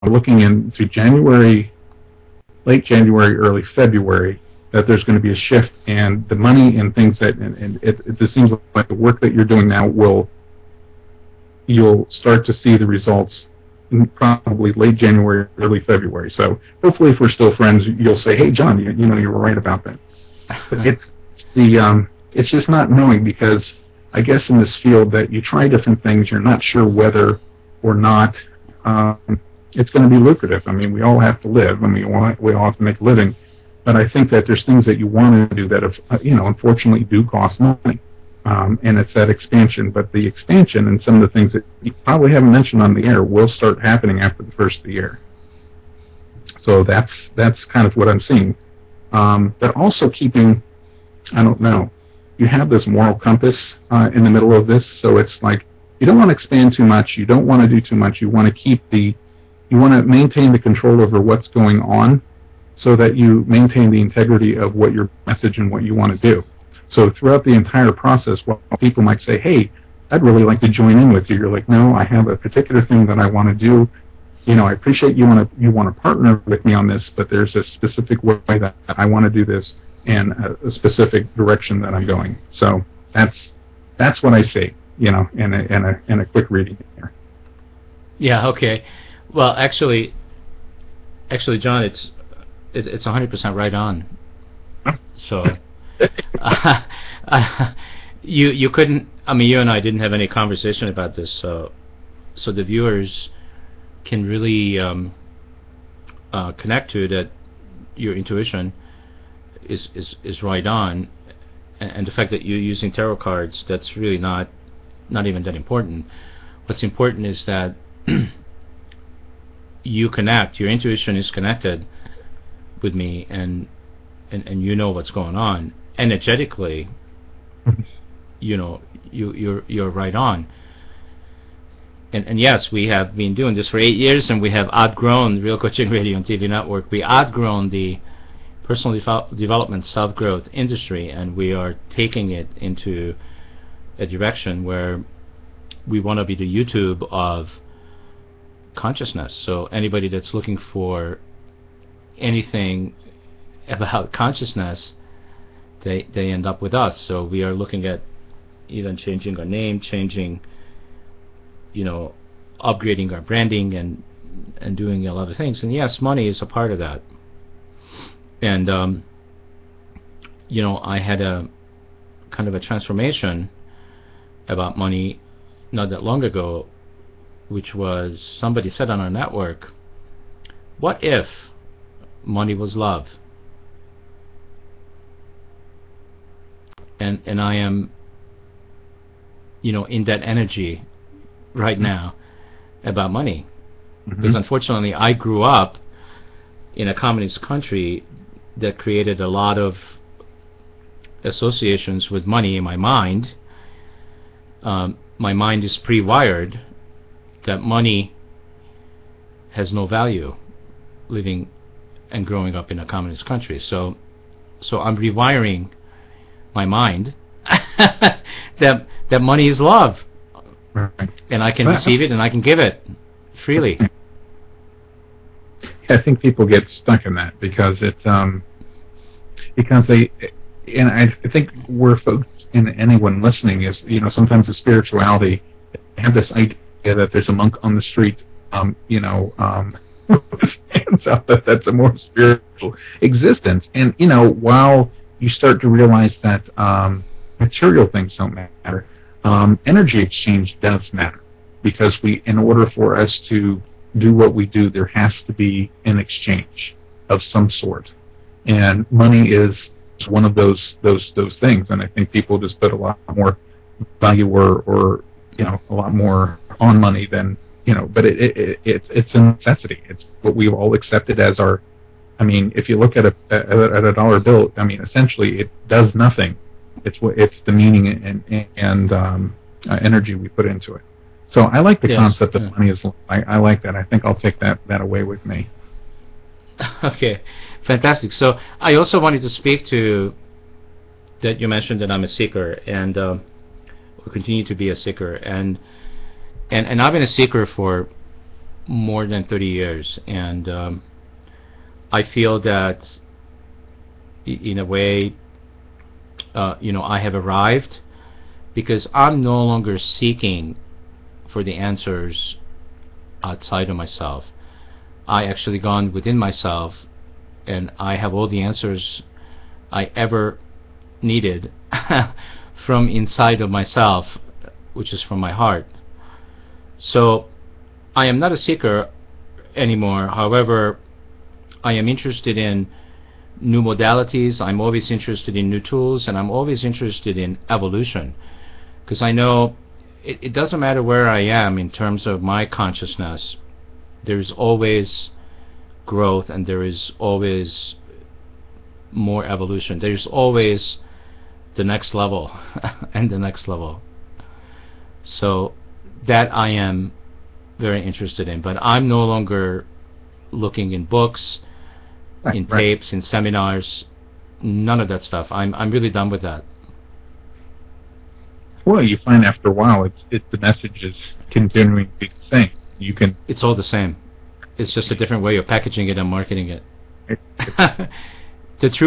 looking into January, late January, early February, that there's going to be a shift, and the money and things that, and it just seems like the work that you're doing now you'll start to see the results in probably late January, early February. So hopefully, if we're still friends, you'll say, "Hey, John, you know, you were right about that." But it's just not knowing, because I guess in this field that you try different things, you're not sure whether or not it's going to be lucrative. I mean, we all have to live. I mean, we all have to make a living. But I think that there's things that you want to do that, unfortunately do cost money. And it's that expansion. But the expansion and some of the things that you probably haven't mentioned on the air will start happening after the first of the year. So that's kind of what I'm seeing. But also keeping, I don't know, you have this moral compass in the middle of this. So it's like you don't want to expand too much. You don't want to do too much. You want to maintain the control over what's going on, so that you maintain the integrity of what your message and what you want to do. So throughout the entire process, while people might say, "Hey, I'd really like to join in with you," you're like, "No, I have a particular thing that I want to do. You know, I appreciate you want to partner with me on this, but there's a specific way that I want to do this and a specific direction that I'm going." So that's what I say, you know, in a quick reading here. Yeah. Okay. Well, actually, John, it's 100% right on. So, you couldn't. I mean, you and I didn't have any conversation about this, so the viewers can really connect to that. Your intuition is right on, and the fact that you're using tarot cards, that's really not even that important. What's important is that you connect. Your intuition is connected with me, and you know what's going on energetically. You know, you're right on. And yes, we have been doing this for 8 years, and we have outgrown Real Coaching Radio and TV Network. We outgrown the personal development, self-growth industry, and we are taking it into a direction where we want to be the YouTube of consciousness. So anybody that's looking for anything about consciousness, they end up with us. So we are looking at even changing our name, upgrading our branding, and doing a lot of things. And yes, money is a part of that. And I had a kind of a transformation about money not that long ago, which was somebody said on our network, "What if money was love?" And I am, in that energy right now about money. Because unfortunately I grew up in a communist country that created a lot of associations with money in my mind. My mind is pre-wired that money has no value living and growing up in a communist country. So I'm rewiring my mind that money is love. Right. And I can receive it and I can give it freely. I think people get stuck in that because it's because they, and I think where folks and anyone listening is, sometimes the spirituality, they have this idea that there's a monk on the street, stands out that that's a more spiritual existence. And while you start to realize that material things don't matter, energy exchange does matter, because in order for us to do what we do, there has to be an exchange of some sort, and money is one of those things. And I think people just put a lot more value or a lot more on money than but it's a necessity. It's what we've all accepted as our. I mean, if you look at a dollar bill, I mean, essentially it does nothing. It's the meaning and energy we put into it. So I like the concept of money as I like that. I think I'll take that away with me. Okay, fantastic. So I also wanted to speak to that you mentioned that I'm a seeker and will continue to be a seeker, and I've been a seeker for more than 30 years, and I feel that in a way, I have arrived because I'm no longer seeking for the answers outside of myself. I actually gone within myself, and I have all the answers I ever needed from inside of myself, which is from my heart. So I am not a seeker anymore. However, I am interested in new modalities. I'm always interested in new tools, and I'm always interested in evolution, because I know it doesn't matter where I am in terms of my consciousness. There's always growth, and there is always more evolution. There's always the next level and the next level. So that I am very interested in, but I'm no longer looking in books, in tapes, in seminars, none of that stuff. I'm really done with that. Well, you find after a while, the message is continuing to be the same. It's all the same. It's just a different way of packaging it and marketing it. The truth